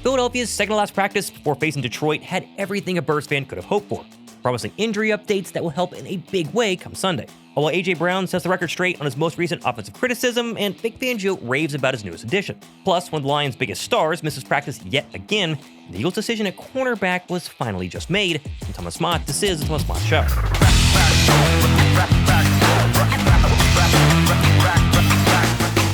Philadelphia's second-to-last practice before facing Detroit had everything a Bears fan could have hoped for, promising injury updates that will help in a big way come Sunday. While A.J. Brown sets the record straight on his most recent offensive criticism, and Big Fangio raves about his newest addition. Plus, one of the Lions' biggest stars misses practice yet again, and the Eagles' decision at cornerback was finally just made. From Thomas Mott, this is the Thomas Mott Show.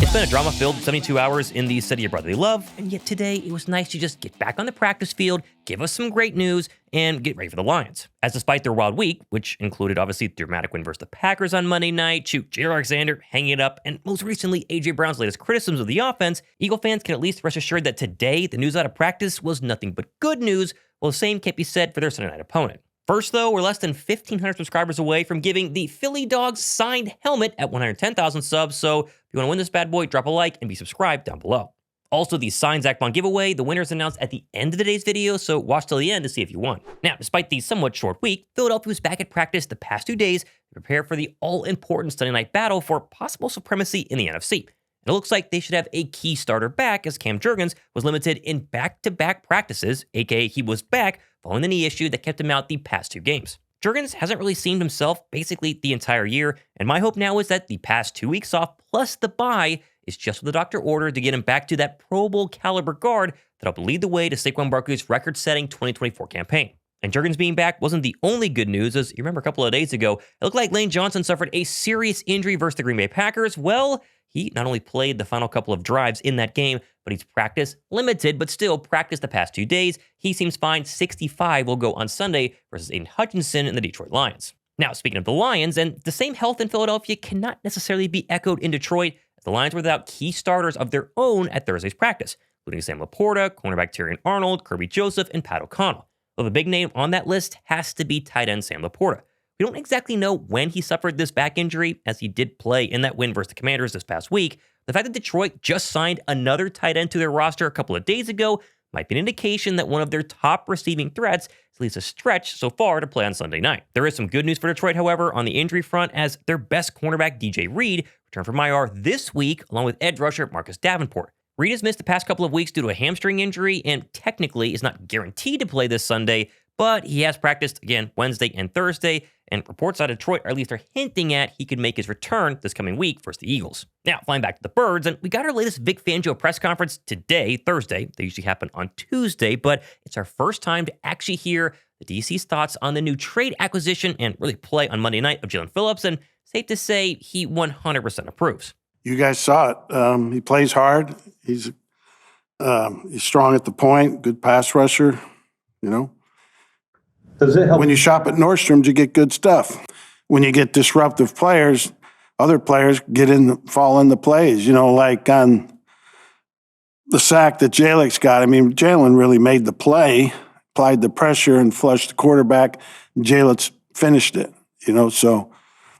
It's been a drama-filled 72 hours in the city of brotherly love, and yet today it was nice to just get back on the practice field, give us some great news, and get ready for the Lions. As despite their wild week, which included obviously the dramatic win versus the Packers on Monday night, J. Alexander hanging it up, and most recently A.J. Brown's latest criticisms of the offense, Eagle fans can at least rest assured that today the news out of practice was nothing but good news, while the same can't be said for their Sunday night opponent. First, though, we're less than 1,500 subscribers away from giving the Philly Dogs signed helmet at 110,000 subs, so if you want to win this bad boy, drop a like and be subscribed down below. Also, the signed Zach Bond giveaway, the winner is announced at the end of today's video, so watch till the end to see if you won. Now, despite the somewhat short week, Philadelphia was back at practice the past 2 days to prepare for the all-important Sunday night battle for possible supremacy in the NFC. And it looks like they should have a key starter back, as Jurgens was limited in back-to-back practices, aka he was back following the knee issue that kept him out the past 2 games. Jurgens hasn't really seemed himself basically the entire year, and my hope now is that the past 2 weeks off plus the bye is just what the doctor ordered to get him back to that Pro Bowl caliber guard that'll lead the way to Saquon Barkley's record-setting 2024 campaign. And Jurgens being back wasn't the only good news, as you remember a couple of days ago, it looked like Lane Johnson suffered a serious injury versus the Green Bay Packers. Well, he not only played the final couple of drives in that game, but he's practiced limited, but still practiced the past 2 days. He seems fine. 65 will go on Sunday versus Aiden Hutchinson and the Detroit Lions. Now, speaking of the Lions, and the same health in Philadelphia cannot necessarily be echoed in Detroit, as the Lions were without key starters of their own at Thursday's practice, including Sam Laporta, cornerback Tyrion Arnold, Kirby Joseph, and Pat O'Connell. Well, the big name on that list has to be tight end Sam Laporta. We don't exactly know when he suffered this back injury, as he did play in that win versus the Commanders this past week. The fact that Detroit just signed another tight end to their roster a couple of days ago might be an indication that one of their top receiving threats is at least a stretch so far to play on Sunday night. There is some good news for Detroit, however, on the injury front, as their best cornerback, DJ Reed, returned from IR this week, along with edge rusher Marcus Davenport. Reed has missed the past couple of weeks due to a hamstring injury and technically is not guaranteed to play this Sunday, but he has practiced again Wednesday and Thursday, and reports out of Detroit at least are hinting at he could make his return this coming week versus the Eagles. Now, flying back to the Birds, and we got our latest Vic Fangio press conference today, Thursday. They usually happen on Tuesday, but it's our first time to actually hear the DC's thoughts on the new trade acquisition and really play on Monday night of Jalen Phillips, and safe to say he 100% approves. You guys saw it. He plays hard. He's strong at the point, good pass rusher, you know. Does it help? When you shop at Nordstrom's, you get good stuff. When you get disruptive players, other players fall in the plays, you know, like on the sack that Jalen's got. I mean, Jalen really made the play, applied the pressure and flushed the quarterback. Jalen's finished it, you know, so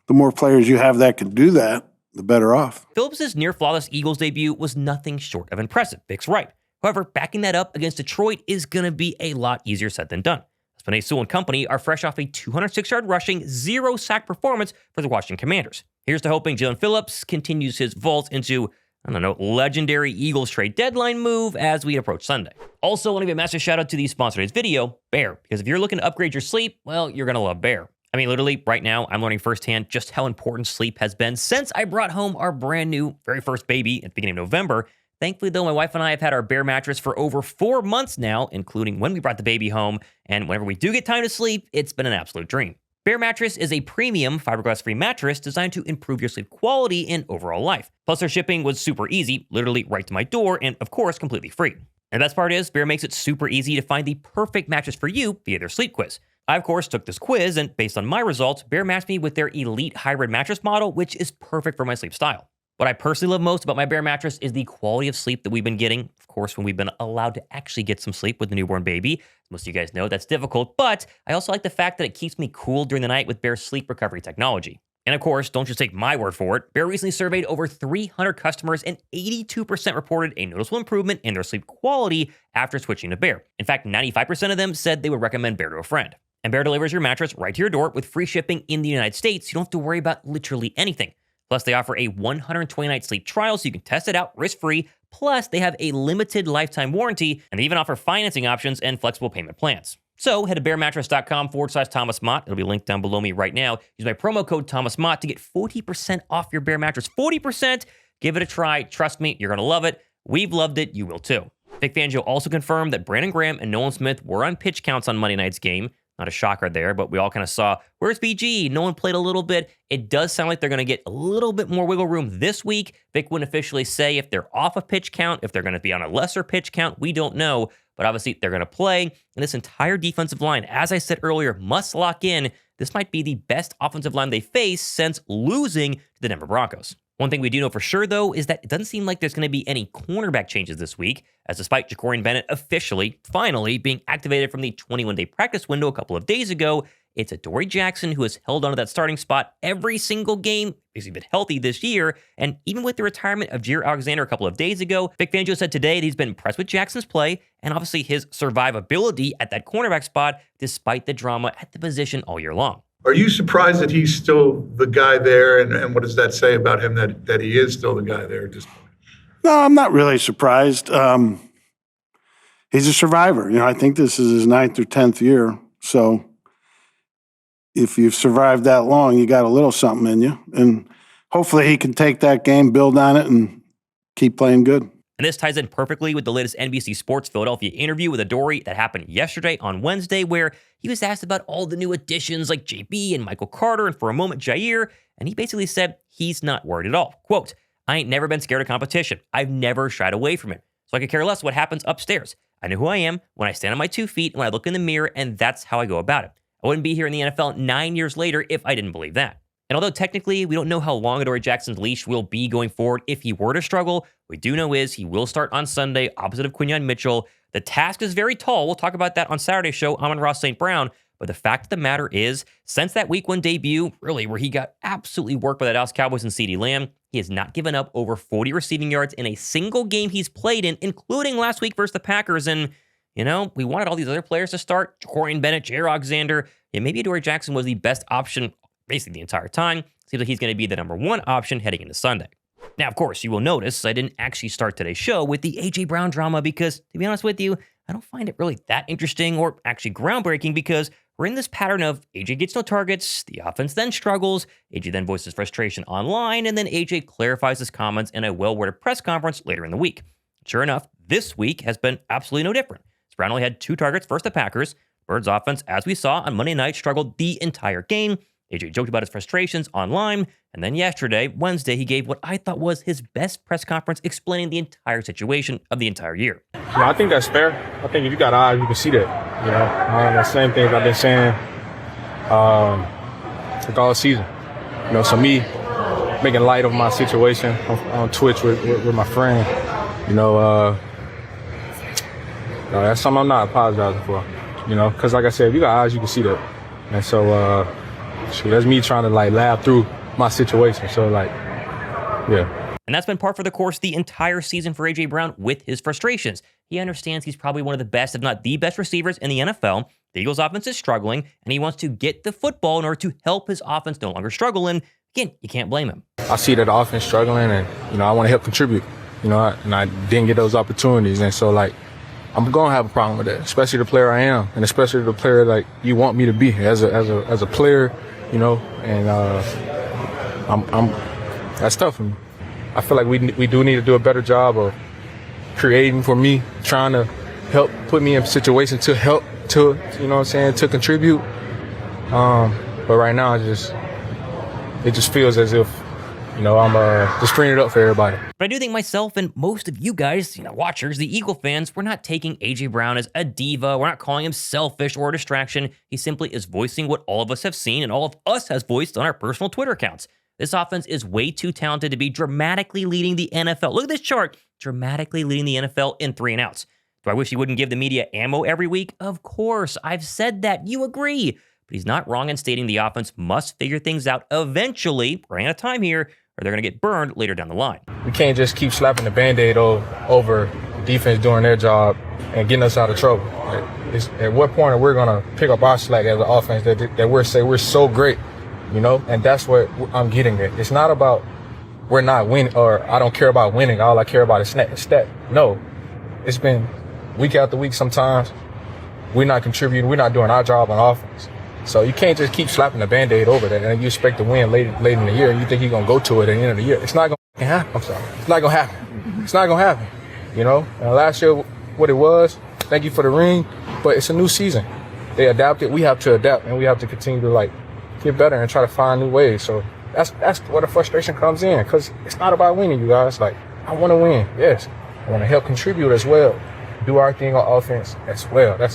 the more players you have that can do that, the better off. Phillips' near-flawless Eagles debut was nothing short of impressive. Vic's right. However, backing that up against Detroit is going to be a lot easier said than done. Panay Sewell and company are fresh off a 206-yard rushing, 0-sack performance for the Washington Commanders. Here's to hoping Jalen Phillips continues his vault into, legendary Eagles trade deadline move as we approach Sunday. Also, want to give a massive shout out to the sponsor of today's video, Bear, because if you're looking to upgrade your sleep, well, you're going to love Bear. I mean, literally, right now, I'm learning firsthand just how important sleep has been since I brought home our brand new very first baby at the beginning of November. Thankfully, though, my wife and I have had our Bear mattress for over 4 months now, including when we brought the baby home, and whenever we do get time to sleep, it's been an absolute dream. Bear Mattress is a premium fiberglass-free mattress designed to improve your sleep quality and overall life. Plus, their shipping was super easy, literally right to my door, and of course, completely free. And the best part is, Bear makes it super easy to find the perfect mattress for you via their sleep quiz. I, of course, took this quiz, and based on my results, Bear matched me with their Elite Hybrid mattress model, which is perfect for my sleep style. What I personally love most about my Bear mattress is the quality of sleep that we've been getting. Of course, when we've been allowed to actually get some sleep with the newborn baby. Most of you guys know that's difficult, but I also like the fact that it keeps me cool during the night with Bear's sleep recovery technology. And of course, don't just take my word for it. Bear recently surveyed over 300 customers, and 82% reported a noticeable improvement in their sleep quality after switching to Bear. In fact, 95% of them said they would recommend Bear to a friend. And Bear delivers your mattress right to your door with free shipping in the United States. You don't have to worry about literally anything. Plus, they offer a 120-night sleep trial so you can test it out risk-free, Plus, they have a limited lifetime warranty, and they even offer financing options and flexible payment plans. So head to bearmattress.com/Thomas Mott. It'll be linked down below me right now. Use my promo code Thomas Mott to get 40% off your Bear mattress. 40%. Give it a try. Trust me, you're going to love it. We've loved it. You will too. Vic Fangio also confirmed that Brandon Graham and Nolan Smith were on pitch counts on Monday night's game. Not a shocker there, but we all kind of saw, where's BG? No one played a little bit. It does sound like they're going to get a little bit more wiggle room this week. Vic wouldn't officially say if they're off a pitch count, if they're going to be on a lesser pitch count. We don't know, but obviously they're going to play. And this entire defensive line, as I said earlier, must lock in. This might be the best offensive line they face since losing to the Denver Broncos. One thing we do know for sure, though, is that it doesn't seem like there's going to be any cornerback changes this week, as despite Jakorian Bennett officially, finally, being activated from the 21-day practice window a couple of days ago, it's Adoree Jackson who has held onto that starting spot every single game. He's been healthy this year, and even with the retirement of Jair Alexander a couple of days ago, Vic Fangio said today that he's been impressed with Jackson's play and obviously his survivability at that cornerback spot, despite the drama at the position all year long. Are you surprised that he's still the guy there? And what does that say about him that he is still the guy there at this point? No, I'm not really surprised. He's a survivor. I think this is his 9th or 10th year. So if you've survived that long, you got a little something in you. And hopefully he can take that game, build on it, and keep playing good. And this ties in perfectly with the latest NBC Sports Philadelphia interview with Adoree that happened yesterday on Wednesday, where he was asked about all the new additions like JB and Michael Carter and for a moment Jair, and he basically said he's not worried at all. Quote, I ain't never been scared of competition. I've never shied away from it. So I could care less what happens upstairs. I know who I am when I stand on my 2 feet and when I look in the mirror, and that's how I go about it. I wouldn't be here in the NFL 9 years later if I didn't believe that. And although technically we don't know how long Adoree Jackson's leash will be going forward if he were to struggle, we do know is he will start on Sunday opposite of Quinyon Mitchell. The task is very tall. We'll talk about that on Saturday's show. Amon-Ra St. Brown. But the fact of the matter is, since that week 1 debut, really where he got absolutely worked by the Dallas Cowboys and CeeDee Lamb, he has not given up over 40 receiving yards in a single game he's played in, including last week versus the Packers. And, we wanted all these other players to start. Jakorian Bennett, Jair Alexander. And maybe Adoree Jackson was the best option basically the entire time. Seems like he's going to be the number 1 option heading into Sunday. Now, of course, you will notice I didn't actually start today's show with the A.J. Brown drama because, to be honest with you, I don't find it really that interesting or actually groundbreaking because we're in this pattern of A.J. gets no targets, the offense then struggles, A.J. then voices frustration online, and then A.J. clarifies his comments in a well-worded press conference later in the week. Sure enough, this week has been absolutely no different. Brown only had 2 targets versus the Packers. Birds offense, as we saw on Monday night, struggled the entire game. A.J. joked about his frustrations online, and then yesterday, Wednesday, he gave what I thought was his best press conference explaining the entire situation of the entire year. I think that's fair. I think if you got eyes, you can see that. The same things I've been saying like all season. So me making light of my situation on Twitch with my friend, that's something I'm not apologizing for, because like I said, if you got eyes, you can see that. And so, that's me trying to laugh through my situation. So yeah. And that's been par for the course the entire season for A.J. Brown with his frustrations. He understands he's probably one of the best, if not the best receivers in the NFL. The Eagles offense is struggling, and he wants to get the football in order to help his offense no longer struggle. And again, you can't blame him. I see that the offense struggling, and, I want to help contribute, and I didn't get those opportunities. And so, I'm going to have a problem with that, especially the player I am, and especially the player you want me to be as a player, and that's tough for me. I feel like we do need to do a better job of creating for me, trying to help put me in a situation to help to contribute. But right now it just feels as if I'm just freeing it up for everybody. But I do think myself and most of you guys, watchers, the Eagle fans, we're not taking A.J. Brown as a diva. We're not calling him selfish or a distraction. He simply is voicing what all of us have seen and all of us has voiced on our personal Twitter accounts. This offense is way too talented to be dramatically leading the NFL. Look at this chart. Dramatically leading the NFL in 3 and outs. Do I wish he wouldn't give the media ammo every week? Of course. I've said that. You agree. But he's not wrong in stating the offense must figure things out eventually. We're running out of time here, or they're going to get burned later down the line. We can't just keep slapping the Band-Aid over defense doing their job and getting us out of trouble. At what point are we going to pick up our slack as an offense that we're so great, And that's what I'm getting at. It's not about we're not winning, or I don't care about winning. All I care about is stat. No, it's been week after week. Sometimes we're not contributing. We're not doing our job on offense. So you can't just keep slapping the Band-Aid over that and you expect to win late in the year. And you think you're going to go to it at the end of the year. It's not going to happen. I'm sorry. It's not going to happen. It's not going to happen. You know, last year, what it was, thank you for the ring, but it's a new season. They adapted. We have to adapt, and we have to continue to, like, get better and try to find new ways. So that's where the frustration comes in, because it's not about winning, you guys. Like, I want to win, yes. I want to help contribute as well, do our thing on offense as well. I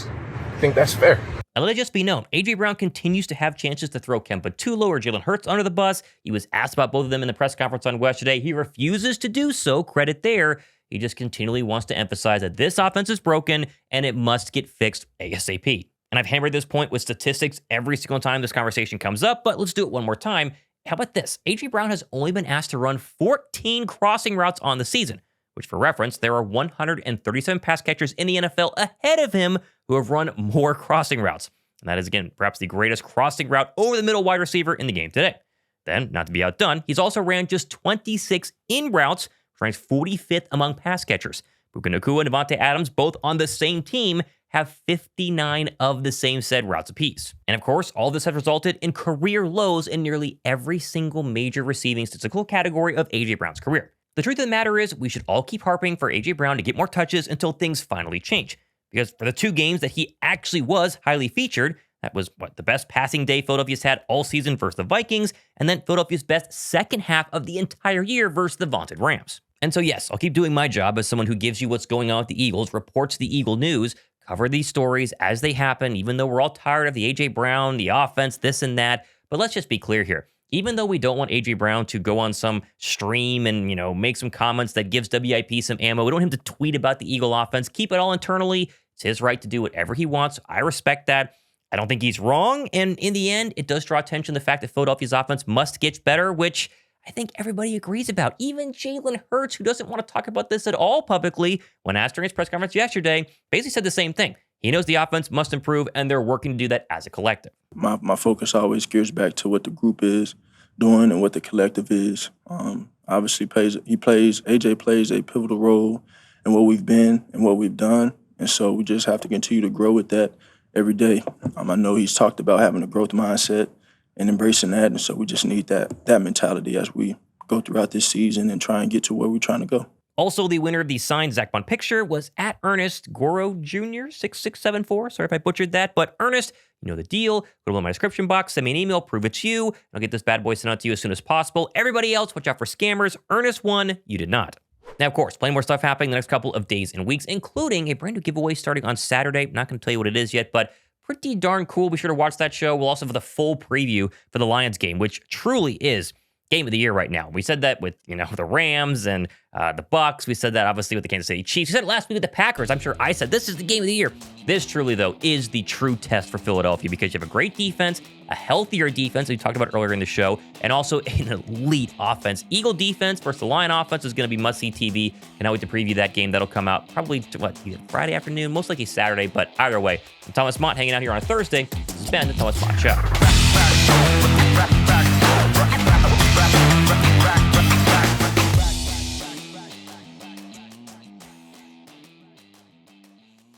think that's fair. And let it just be known, A.J. Brown continues to have chances to throw Patullo or Jalen Hurts under the bus. He was asked about both of them in the press conference on Wednesday. He refuses to do so. Credit there. He just continually wants to emphasize that this offense is broken and it must get fixed ASAP. And I've hammered this point with statistics every single time this conversation comes up, but let's do it one more time. How about this? A.J. Brown has only been asked to run 14 crossing routes on the season, which for reference, there are 137 pass catchers in the NFL ahead of him who have run more crossing routes. And that is, again, perhaps the greatest crossing route over the middle wide receiver in the game today. Then, not to be outdone, he's also ran just 26 in routes, ranks 45th among pass catchers. Puka Nacua and Devontae Adams, both on the same team, have 59 of the same said routes apiece. And of course, all this has resulted in career lows in nearly every single major receiving statistical category of A.J. Brown's career. The truth of the matter is, we should all keep harping for A.J. Brown to get more touches until things finally change. Because for the 2 games that he actually was highly featured, that was the best passing day Philadelphia's had all season versus the Vikings, and then Philadelphia's best second half of the entire year versus the vaunted Rams. And so yes, I'll keep doing my job as someone who gives you what's going on with the Eagles, reports the Eagle news, cover these stories as they happen, even though we're all tired of the A.J. Brown, the offense, this and that. But let's just be clear here. Even though we don't want A.J. Brown to go on some stream and, make some comments that gives WIP some ammo, we don't want him to tweet about the Eagle offense. Keep it all internally. It's his right to do whatever he wants. I respect that. I don't think he's wrong. And in the end, it does draw attention to the fact that Philadelphia's offense must get better, which I think everybody agrees about. Even Jalen Hurts, who doesn't want to talk about this at all publicly, when asked during his press conference yesterday, basically said the same thing. He knows the offense must improve, and they're working to do that as a collective. My focus always gears back to what the group is doing and what the collective is. Obviously, AJ plays a pivotal role in what we've been and what we've done, and so we just have to continue to grow with that every day. I know he's talked about having a growth mindset and embracing that, and so we just need that mentality as we go throughout this season and try and get to where we're trying to go. Also, the winner of the signed Zach Bond picture was at Ernest Goro Jr. 6674. Sorry if I butchered that, but Ernest, you know the deal. Go below my description box, send me an email, prove it's you. I'll get this bad boy sent out to you as soon as possible. Everybody else, watch out for scammers. Ernest won, you did not. Now, of course, plenty more stuff happening the next couple of days and weeks, including a brand new giveaway starting on Saturday. I'm not going to tell you what it is yet, but pretty darn cool. Be sure to watch that show. We'll also have the full preview for the Lions game, which truly is game of the year right now. We said that with, the Rams and the Bucks. We said that obviously with the Kansas City Chiefs. We said it last week with the Packers. I'm sure I said this is the game of the year. This truly, though, is the true test for Philadelphia because you have a great defense, a healthier defense we talked about earlier in the show, and also an elite offense. Eagle defense versus the Lion offense is going to be must-see TV. Cannot wait to preview that game. That'll come out probably, either Friday afternoon, most likely Saturday, but either way, I'm Thomas Mott hanging out here on a Thursday. This has been the Thomas Mott Show.